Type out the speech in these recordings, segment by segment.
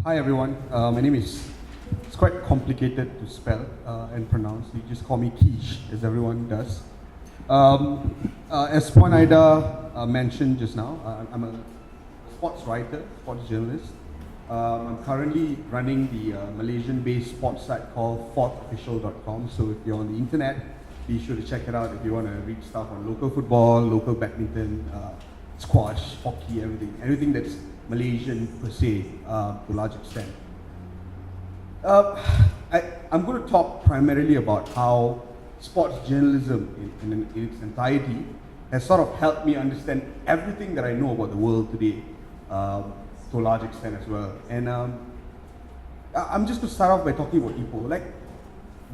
Hi everyone, my name is, it's quite complicated to spell and pronounce. You just call me Keish, as everyone does. As Puan Ida mentioned just now, I'm a sports writer, sports journalist. I'm currently running the Malaysian-based sports site called fourthofficial.com. So if you're on the internet, be sure to check it out if you want to read stuff on local football, local badminton, squash, hockey, everything that's Malaysian per se, to a large extent. I'm going to talk primarily about how sports journalism in its entirety has sort of helped me understand everything that I know about the world today, to a large extent as well. And I'm just going to start off by talking about Ipoh. Like,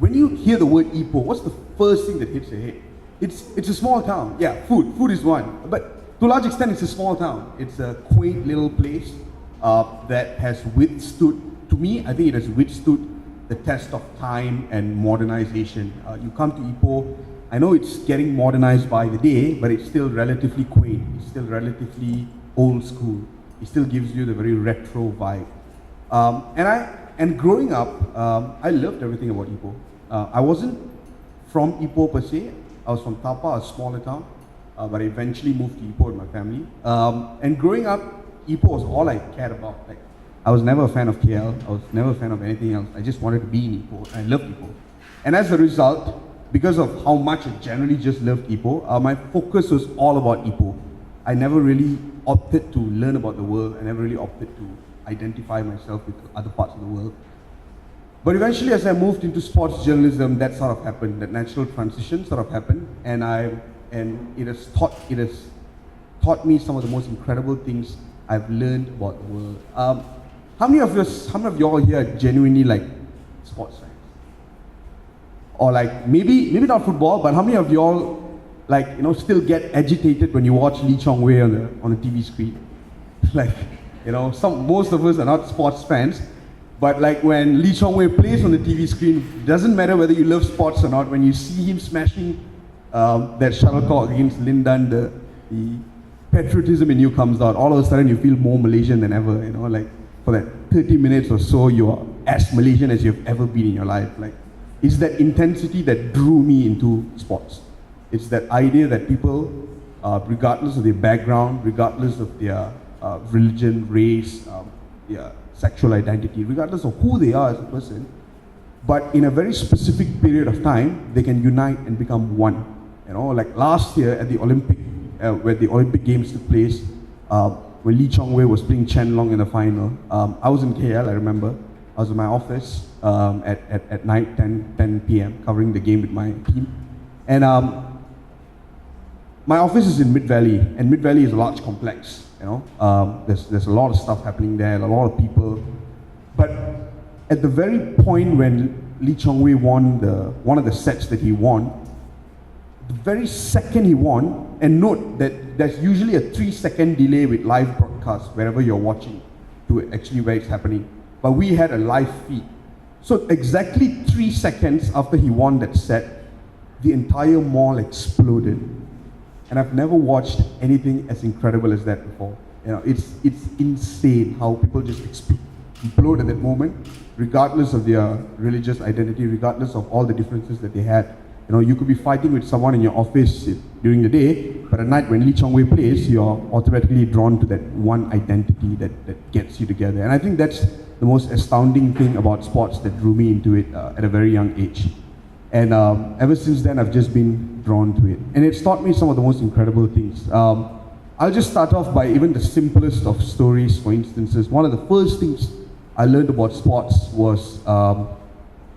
when you hear the word Ipoh, what's the first thing that hits your head? It's a small town. Yeah, food is one. But to a large extent, it's a small town. It's a quaint little place that has withstood, to me, I think it has withstood the test of time and modernization. You come to Ipoh, I know it's getting modernized by the day, but it's still relatively quaint. It's still relatively old school. It still gives you the very retro vibe. And growing up, I loved everything about Ipoh. I wasn't from Ipoh per se. I was from Tapa, a smaller town. But I eventually moved to Ipoh with my family. And growing up, Ipoh was all I cared about. Like, I was never a fan of KL. I was never a fan of anything else. I just wanted to be in Ipoh. I loved Ipoh. And as a result, because of how much I generally just loved Ipoh, my focus was all about Ipoh. I never really opted to learn about the world. I never really opted to identify myself with other parts of the world. But eventually, as I moved into sports journalism, that sort of happened. That natural transition sort of happened. And it has taught me some of the most incredible things I've learned about the world. How many of y'all here are genuinely like sports fans? Or like maybe not football, but how many of y'all still get agitated when you watch Lee Chong Wei on the TV screen? Like, most of us are not sports fans, but like when Lee Chong Wei plays on the TV screen, it doesn't matter whether you love sports or not, when you see him smashing that shuttlecock against Lindan, the patriotism in you comes out. All of a sudden you feel more Malaysian than ever, like for that 30 minutes or so you are as Malaysian as you've ever been in your life. Like, it's that intensity that drew me into sports. It's that idea that people, regardless of their background, regardless of their religion, race, their sexual identity, regardless of who they are as a person, but in a very specific period of time, they can unite and become one. Like last year at the Olympic, where the Olympic Games took place, when Lee Chong Wei was playing Chen Long in the final, I was in KL, I remember. I was in my office at night, 10 p.m., covering the game with my team. And my office is in Mid-Valley, and Mid-Valley is a large complex, There's a lot of stuff happening there, a lot of people. But at the very point when Lee Chong Wei won one of the sets that he won, the very second he won, and note that there's usually a 3-second delay with live broadcast wherever you're watching to actually where it's happening. But we had a live feed. So exactly 3 seconds after he won that set, the entire mall exploded. And I've never watched anything as incredible as that before. It's insane how people just explode at that moment, regardless of their religious identity, regardless of all the differences that they had. You could be fighting with someone in your office during the day, but at night when Lee Chong Wei plays, you're automatically drawn to that one identity that gets you together. And I think that's the most astounding thing about sports that drew me into it at a very young age. And ever since then, I've just been drawn to it. And it's taught me some of the most incredible things. I'll just start off by even the simplest of stories, for instances. One of the first things I learned about sports was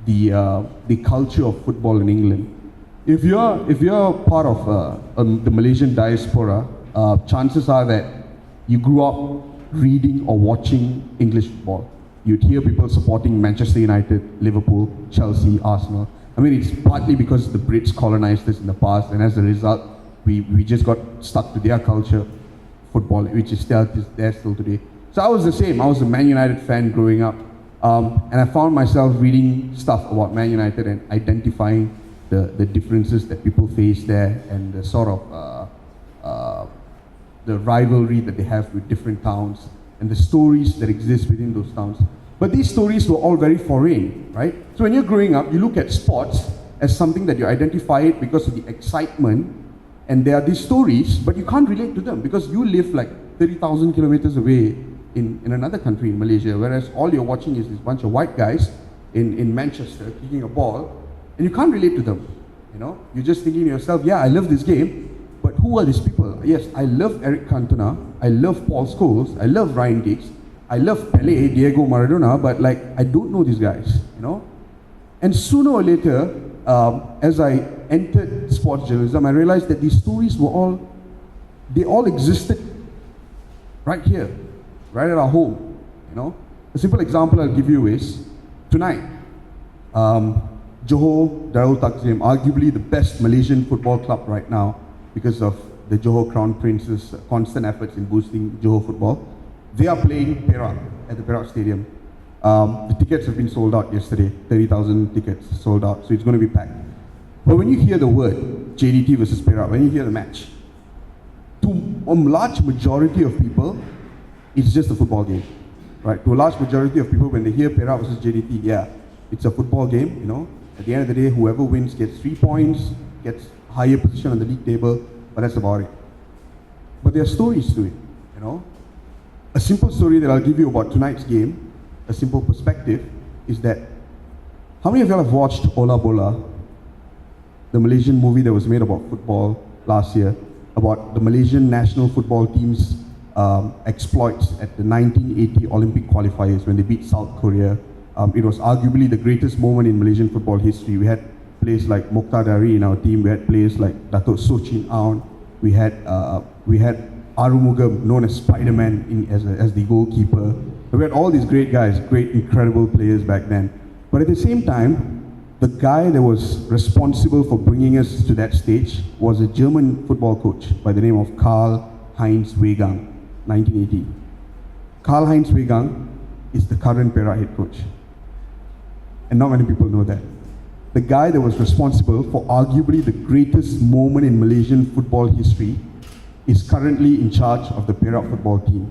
the culture of football in England. If you're part of the Malaysian diaspora, chances are that you grew up reading or watching English football. You'd hear people supporting Manchester United, Liverpool, Chelsea, Arsenal. I mean, it's partly because the Brits colonized us in the past, and as a result, we just got stuck to their culture, football, which is there still today. So I was the same. I was a Man United fan growing up, and I found myself reading stuff about Man United and identifying the differences that people face there, and the sort of the rivalry that they have with different towns, and the stories that exist within those towns. But these stories were all very foreign, right? So when you're growing up, you look at sports as something that you identify it because of the excitement, and there are these stories, but you can't relate to them because you live like 30,000 kilometers away in another country, in Malaysia, whereas all you're watching is this bunch of white guys in Manchester kicking a ball, and you can't relate to them. You know, you're just thinking to yourself, yeah, I love this game, but who are these people? Yes, I love Eric Cantona, I love Paul Scholes, I love Ryan Giggs, I love Pele, Diego Maradona, but like, I don't know these guys, you know? And sooner or later, as I entered sports journalism, I realized that these stories were they all existed right here, right at our home, you know? A simple example I'll give you is, tonight, Johor Darul Takzim, arguably the best Malaysian football club right now because of the Johor Crown Prince's constant efforts in boosting Johor football. They are playing Perak at the Perak Stadium. The tickets have been sold out yesterday, 30,000 tickets sold out, so it's going to be packed. But when you hear the word JDT versus Perak, when you hear the match, to a large majority of people, it's just a football game, right? To a large majority of people, when they hear Perak versus JDT, yeah, it's a football game, you know. At the end of the day, whoever wins gets 3 points, gets higher position on the league table, but that's about it. But there are stories to it, you know. A simple story that I'll give you about tonight's game, a simple perspective, is that how many of y'all have watched Ola Bola, the Malaysian movie that was made about football last year, about the Malaysian national football team's exploits at the 1980 Olympic qualifiers when they beat South Korea. It was arguably the greatest moment in Malaysian football history. We had players like Mokhtar Dari in our team, we had players like Datuk Sochin Aun, we had Arumugam, known as Spider-Man as the goalkeeper. We had all these great guys, great, incredible players back then. But at the same time, the guy that was responsible for bringing us to that stage was a German football coach by the name of Karl-Heinz Wegang, 1980. Karl-Heinz Wegang is the current Perak head coach. And not many people know that. The guy that was responsible for arguably the greatest moment in Malaysian football history is currently in charge of the Perak football team.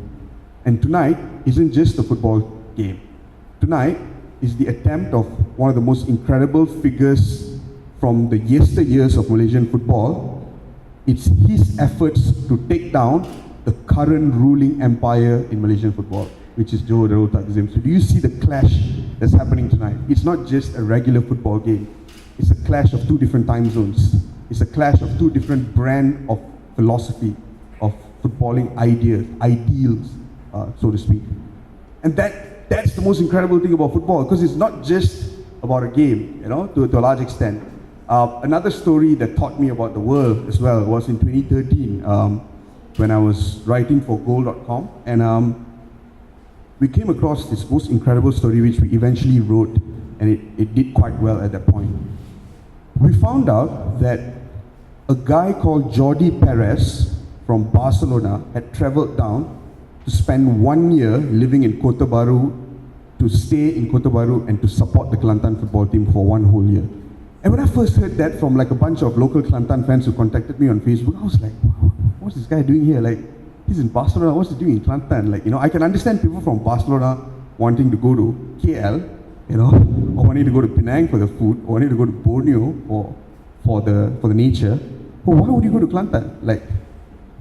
And tonight isn't just a football game. Tonight is the attempt of one of the most incredible figures from the yesteryears of Malaysian football. It's his efforts to take down the current ruling empire in Malaysian football, which is Johor Darul Takzim. So do you see the clash that's happening tonight? It's not just a regular football game. It's a clash of two different time zones. It's a clash of two different brand of philosophy, of footballing ideals, so to speak. And that's the most incredible thing about football, because it's not just about a game, you know, to a large extent. Another story that taught me about the world as well was in 2013, when I was writing for goal.com, and we came across this most incredible story which we eventually wrote, and it did quite well at that point. We found out that a guy called Jordi Perez from Barcelona had traveled down to spend 1 year living in Kota Baru, to stay in Kota Baru and to support the Kelantan football team for 1 whole year. And when I first heard that from like a bunch of local Kelantan fans who contacted me on Facebook, I was like, wow, what's this guy doing here? Like, he's in Barcelona, what's he doing in Kelantan? Like, you know, I can understand people from Barcelona wanting to go to KL, you know, or wanting to go to Penang for the food, or wanting to go to Borneo for the nature. But why would you go to Kelantan? Like,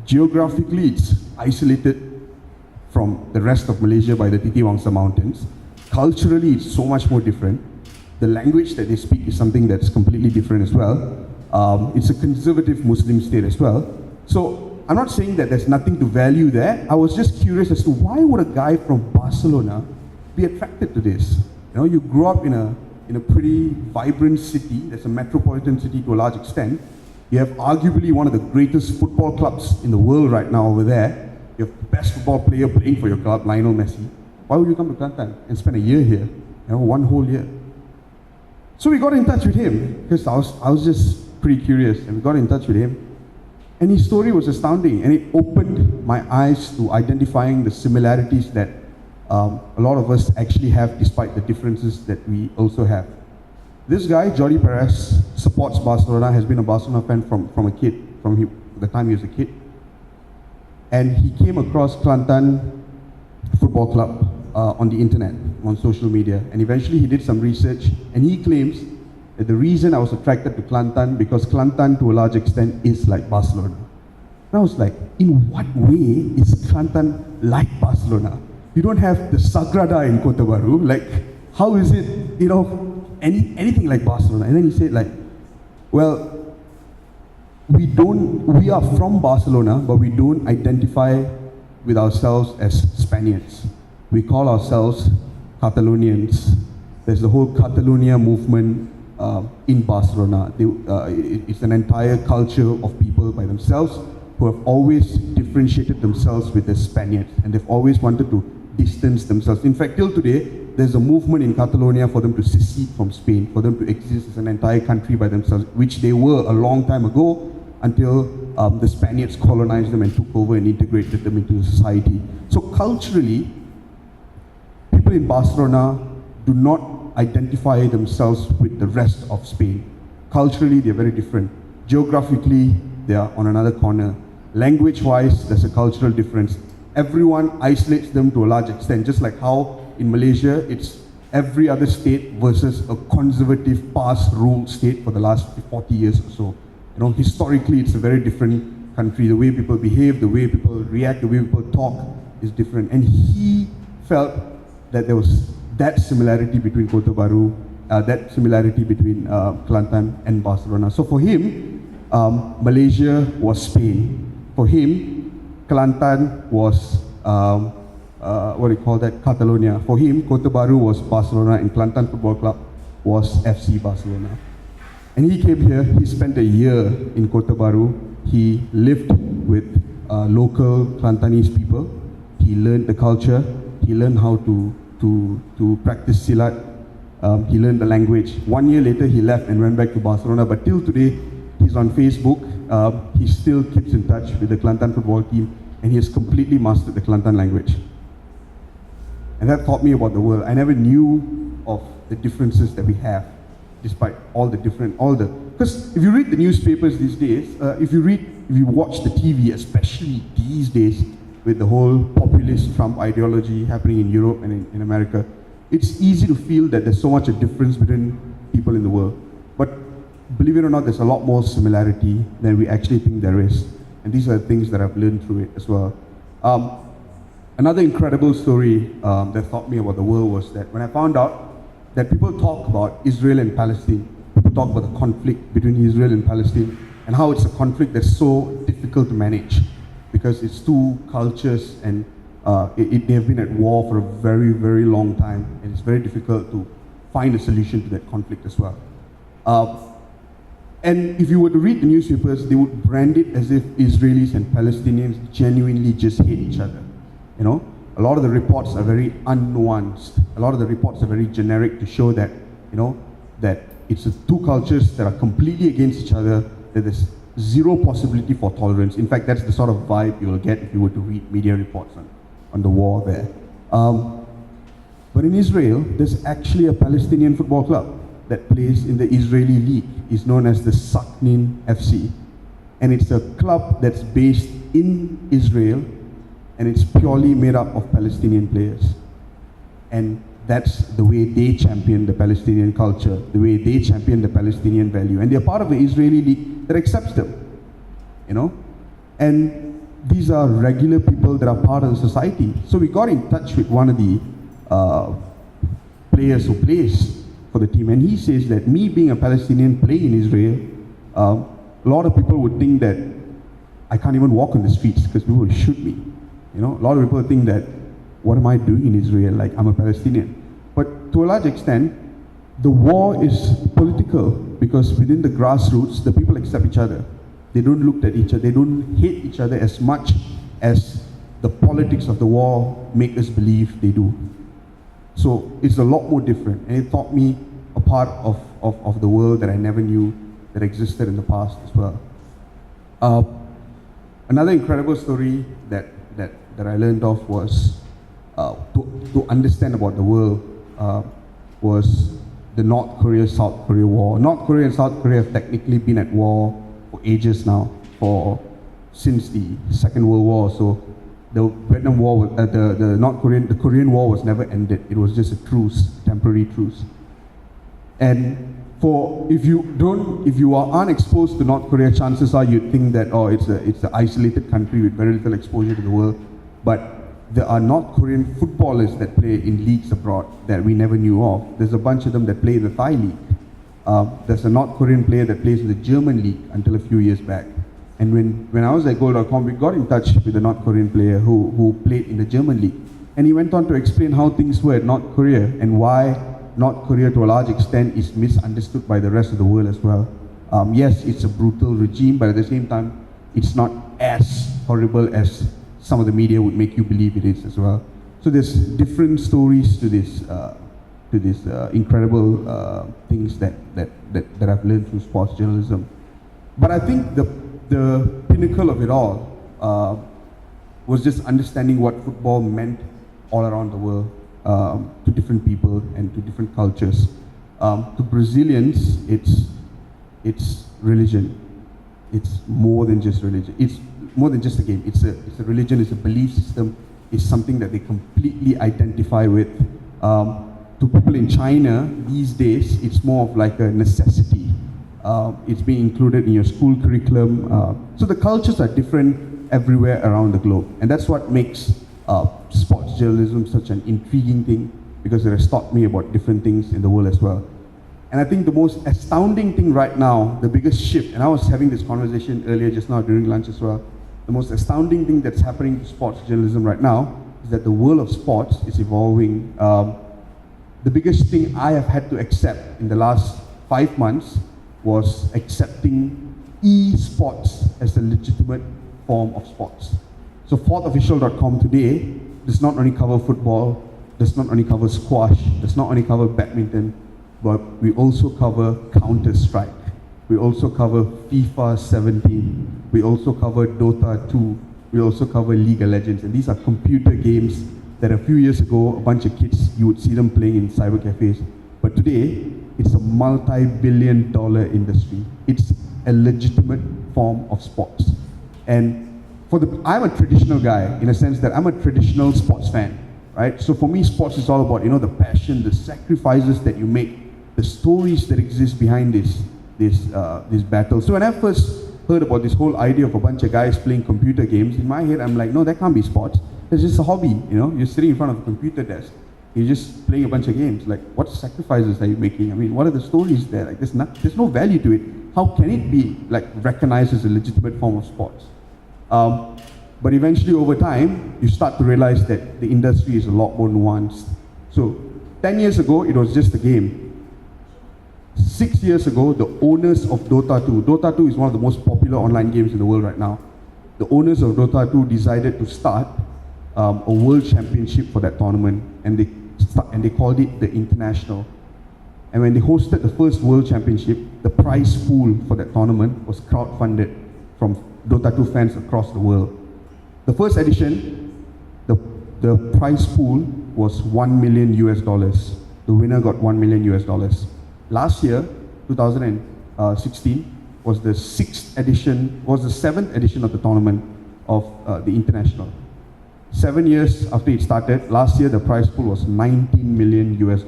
geographically, it's isolated from the rest of Malaysia by the Titi Wangsa Mountains. Culturally, it's so much more different. The language that they speak is something that's completely different as well. It's a conservative Muslim state as well. So I'm not saying that there's nothing to value there. I was just curious as to why would a guy from Barcelona be attracted to this? You know, you grew up in a pretty vibrant city. That's a metropolitan city to a large extent. You have arguably one of the greatest football clubs in the world right now over there. You have the best football player playing for your club, Lionel Messi. Why would you come to Kelantan and spend a year here? You know, 1 whole year. So we got in touch with him, because I was just pretty curious, and we got in touch with him. And his story was astounding, and it opened my eyes to identifying the similarities that a lot of us actually have, despite the differences that we also have. This guy, Jordi Perez, supports Barcelona, has been a Barcelona fan from a kid, from the time he was a kid. And he came across Kelantan Football Club on the internet. on social media, and eventually he did some research, and he claims that the reason I was attracted to Kelantan, because Kelantan to a large extent is like Barcelona. And I was like, in what way is Kelantan like Barcelona? You don't have the Sagrada in Kota Baru, like how is it, anything like Barcelona? And then he said like, well, we are from Barcelona, but we don't identify with ourselves as Spaniards. We call ourselves Catalonians. There's the whole Catalonia movement in Barcelona. It's an entire culture of people by themselves who have always differentiated themselves with the Spaniards, and they've always wanted to distance themselves. In fact, till today, there's a movement in Catalonia for them to secede from Spain, for them to exist as an entire country by themselves, which they were a long time ago, until the Spaniards colonized them and took over and integrated them into the society. So culturally, people in Barcelona do not identify themselves with the rest of Spain. Culturally, they're very different. Geographically, they are on another corner. Language-wise, there's a cultural difference. Everyone isolates them to a large extent, just like how in Malaysia, it's every other state versus a conservative past-ruled state for the last 40 years or so. Historically, it's a very different country. The way people behave, the way people react, the way people talk is different. And he felt that there was that similarity between Kota Baru, that similarity between Kelantan and Barcelona. So for him, Malaysia was Spain. For him, Kelantan was, Catalonia. For him, Kota Baru was Barcelona, and Kelantan Football Club was FC Barcelona. And he came here, he spent a year in Kota Baru. He lived with local Kelantanese people. He learned the culture. He learned how to practice silat. He learned the language. 1 year later, he left and went back to Barcelona. But till today, he's on Facebook. He still keeps in touch with the Kelantan football team, and he has completely mastered the Kelantan language. And that taught me about the world. I never knew of the differences that we have, despite because if you read the newspapers these days, if you watch the TV, especially these days, with the whole populist Trump ideology happening in Europe and in America, it's easy to feel that there's so much a difference between people in the world. But believe it or not, there's a lot more similarity than we actually think there is. And these are the things that I've learned through it as well. Another incredible story that taught me about the world was that when I found out that people talk about Israel and Palestine, people talk about the conflict between Israel and Palestine, and how it's a conflict that's so difficult to manage because it's two cultures, and they have been at war for a very, very long time, and it's very difficult to find a solution to that conflict as well. And if you were to read the newspapers, they would brand it as if Israelis and Palestinians genuinely just hate each other. A lot of the reports are very unnuanced. A lot of the reports are very generic to show that, that it's two cultures that are completely against each other, that there's zero possibility for tolerance. In fact, that's the sort of vibe you will get if you were to read media reports on the war there. But in Israel, there's actually a Palestinian football club that plays in the Israeli league. It's known as the Saknin FC. And it's a club that's based in Israel, and it's purely made up of Palestinian players. And that's the way they champion the Palestinian culture, the way they champion the Palestinian value. And they're part of the Israeli league that accepts them, And these are regular people that are part of the society. So we got in touch with one of the players who plays for the team, and he says that me being a Palestinian playing in Israel, a lot of people would think that I can't even walk on the streets because people will shoot me. A lot of people think that, what am I doing in Israel? Like, I'm a Palestinian. But to a large extent, the war is political because within the grassroots, the people accept each other. They don't look at each other. They don't hate each other as much as the politics of the war make us believe they do. So it's a lot more different, and it taught me a part of the world that I never knew that existed in the past as well. Another incredible story that I learned of was to understand about the world was the North Korea-South Korea war. North Korea and South Korea have technically been at war for ages now, since the Second World War. So the Vietnam War, the Korean War was never ended. It was just a truce, temporary truce. And if you are unexposed to North Korea, chances are you'd think that it's an isolated country with very little exposure to the world. But there are North Korean footballers that play in leagues abroad that we never knew of. There's a bunch of them that play in the Thai league. There's a North Korean player that plays in the German league until a few years back. And when I was at Goal.com, we got in touch with a North Korean player who played in the German league. And he went on to explain how things were at North Korea and why North Korea to a large extent is misunderstood by the rest of the world as well. Yes, it's a brutal regime, but at the same time, it's not as horrible as some of the media would make you believe it is as well. So there's different stories to this incredible things that I've learned through sports journalism. But I think the pinnacle of it all was just understanding what football meant all around the world, to different people and to different cultures. To Brazilians, it's religion. It's more than just religion. It's more than just a game. It's a religion. It's a belief system. It's something that they completely identify with. To people in China these days, it's more of like a necessity. It's being included in your school curriculum. So the cultures are different everywhere around the globe, and that's what makes sports journalism such an intriguing thing, because it has taught me about different things in the world as well. And I think the most astounding thing right now, the biggest shift, and I was having this conversation earlier just now during lunch as well, the most astounding thing that's happening to sports journalism right now is that the world of sports is evolving. The biggest thing I have had to accept in the last 5 months was accepting e-sports as a legitimate form of sports. So fourthofficial.com today does not only cover football, does not only cover squash, does not only cover badminton, but we also cover Counter-Strike. We also cover FIFA 17. We also cover Dota 2. We also cover League of Legends. And these are computer games that a few years ago, a bunch of kids, you would see them playing in cyber cafes. But today, it's a multi-billion-dollar industry. It's a legitimate form of sports. And I'm a traditional guy in a sense that I'm a traditional sports fan, right? So for me, sports is all about, the passion, the sacrifices that you make, the stories that exist behind this battle. So when I first heard about this whole idea of a bunch of guys playing computer games, in my head, I'm like, no, that can't be sports. It's just a hobby, You're sitting in front of a computer desk. You're just playing a bunch of games. Like, what sacrifices are you making? I mean, what are the stories there? Like, there's no value to it. How can it be, recognized as a legitimate form of sports? But eventually, over time, you start to realize that the industry is a lot more nuanced. So, 10 years ago, it was just a game. 6 years ago, the owners of Dota 2, Dota 2 is one of the most popular online games in the world right now. The owners of Dota 2 decided to start a world championship for that tournament, and they called it the International. And when they hosted the first world championship, the prize pool for that tournament was crowdfunded from Dota 2 fans across the world. The first edition, the prize pool was $1 million US. The winner got $1 million US. Last year, 2016, was the seventh edition of the tournament of the International. 7 years after it started, last year the prize pool was $19 million US.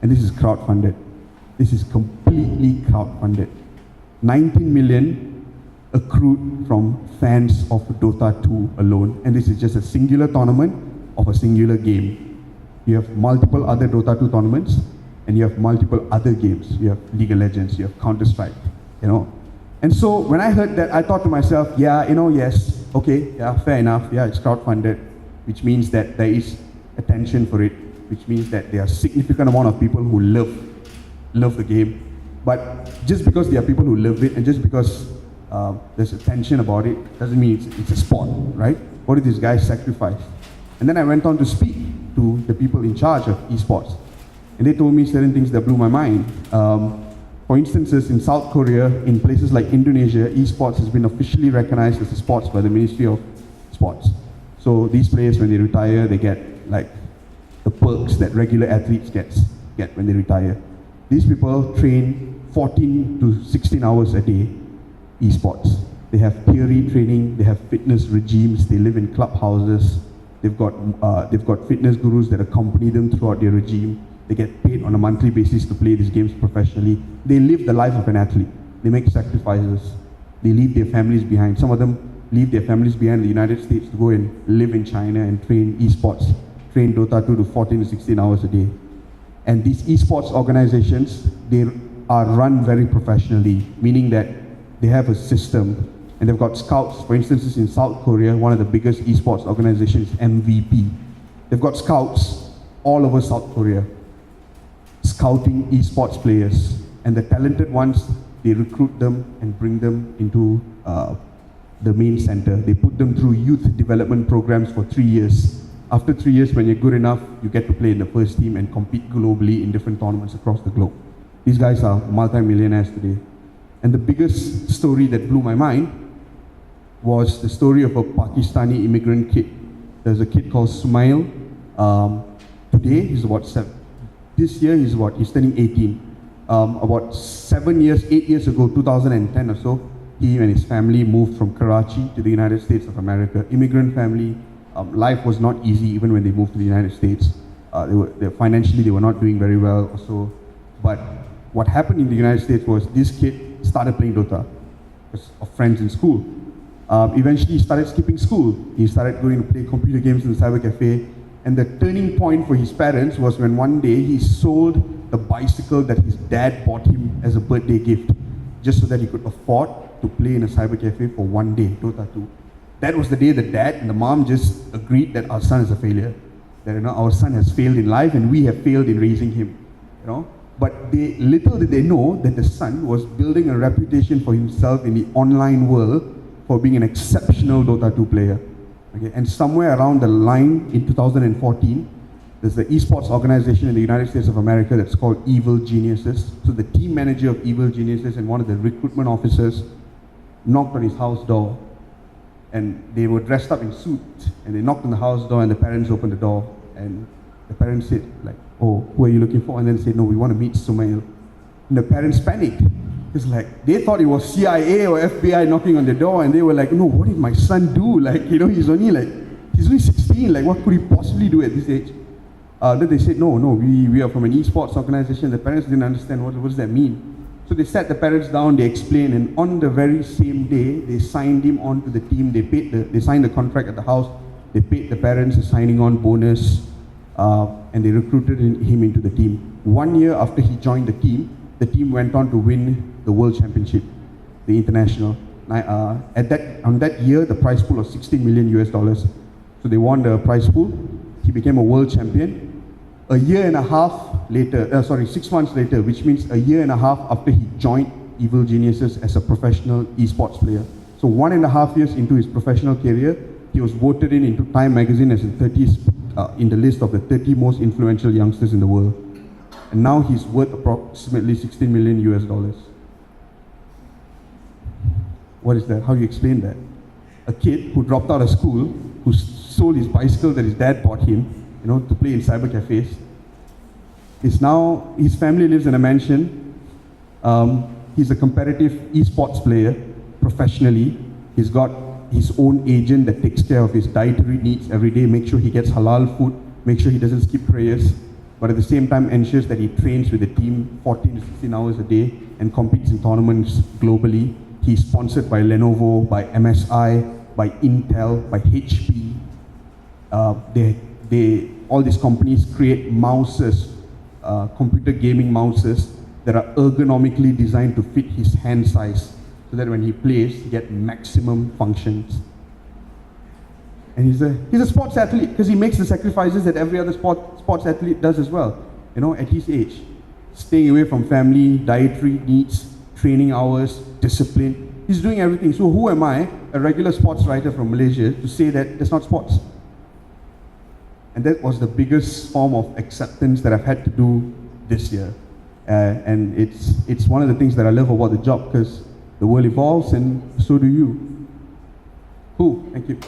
And this is crowdfunded. This is completely crowdfunded. 19 million accrued from fans of Dota 2 alone. And this is just a singular tournament of a singular game. You have multiple other Dota 2 tournaments, and you have multiple other games. You have League of Legends, you have Counter-Strike, And so when I heard that, I thought to myself, yes, okay, fair enough, it's crowdfunded, which means that there is attention for it, which means that there are a significant amount of people who love the game. But just because there are people who love it, and just because there's attention about it, doesn't mean it's a sport, right? What did these guys sacrifice? And then I went on to speak to the people in charge of esports, and they told me certain things that blew my mind. For instances, in South Korea, in places like Indonesia, esports has been officially recognized as a sports by the Ministry of Sports. So these players, when they retire, they get the perks that regular athletes get when they retire. These people train 14 to 16 hours a day, esports. They have theory training, they have fitness regimes, they live in clubhouses, they've got fitness gurus that accompany them throughout their regime. They get paid on a monthly basis to play these games professionally. They live the life of an athlete. They make sacrifices. They leave their families behind. Some of them leave their families behind in the United States to go and live in China and train esports, train Dota 2 to 14 to 16 hours a day. And these esports organizations, they are run very professionally, meaning that they have a system, and they've got scouts. For instance, in South Korea, one of the biggest esports organizations, MVP. They've got scouts all over South Korea, scouting esports players. And the talented ones, they recruit them and bring them into the main center. They put them through youth development programs for 3 years. After 3 years, when you're good enough, you get to play in the first team and compete globally in different tournaments across the globe. These guys are multi-millionaires today. And the biggest story that blew my mind was the story of a Pakistani immigrant kid. There's a kid called Sumail. Today, he's about 7. This year, he's turning 18. About 8 years ago, 2010 or so, he and his family moved from Karachi to the United States of America. Immigrant family. Life was not easy even when they moved to the United States. Financially, they were not doing very well also. But what happened in the United States was this kid started playing Dota because of friends in school. Eventually, he started skipping school. He started going to play computer games in the cyber cafe. And the turning point for his parents was when one day he sold the bicycle that his dad bought him as a birthday gift, just so that he could afford to play in a cyber cafe for one day, Dota 2. That was the day the dad and the mom just agreed that our son is a failure. That our son has failed in life and we have failed in raising him. But little did they know that the son was building a reputation for himself in the online world for being an exceptional Dota 2 player. Okay? And somewhere around the line in 2014, there's the esports organization in the United States of America that's called Evil Geniuses. So the team manager of Evil Geniuses and one of the recruitment officers knocked on his house door. And they were dressed up in suits, and they knocked on the house door, and the parents opened the door, and the parents said, like, "Oh, who are you looking for?" And then said, "No, we want to meet Sumail." And the parents panicked. It's like, they thought it was CIA or FBI knocking on the door, and they were like, "No, what did my son do? Like, he's only 16, like, what could he possibly do at this age?" Then they said, no, we are from an esports organization. The parents didn't understand, what does that mean? So they sat the parents down, they explained, and on the very same day, they signed him onto the team. They signed the contract at the house. They paid the parents a signing on bonus, and they recruited him into the team. 1 year after he joined the team went on to win the World Championship, the international. On that year, the prize pool was $16 million. So they won the prize pool. He became a world champion. 6 months later, which means a year and a half after he joined Evil Geniuses as a professional esports player. So 1.5 years into his professional career, he was voted into Time magazine as in the list of the 30 most influential youngsters in the world. And now he's worth approximately $16 million. What is that? How do you explain that? A kid who dropped out of school, who sold his bicycle that his dad bought him, to play in cyber cafes, his family lives in a mansion. He's a competitive esports player professionally. He's got his own agent that takes care of his dietary needs every day, make sure he gets halal food, make sure he doesn't skip prayers, but at the same time ensures that he trains with the team 14 to 16 hours a day and competes in tournaments globally. He's sponsored by Lenovo, by MSI, by Intel, by HP. All these companies create mouses, computer gaming mouses that are ergonomically designed to fit his hand size, so that when he plays, he gets maximum functions. And he's a sports athlete because he makes the sacrifices that every other sports athlete does as well. At his age, staying away from family, dietary needs, training hours, discipline. He's doing everything. So who am I, a regular sports writer from Malaysia, to say that that's not sports? And that was the biggest form of acceptance that I've had to do this year. And it's one of the things that I love about the job, because the world evolves and so do you. Cool, thank you.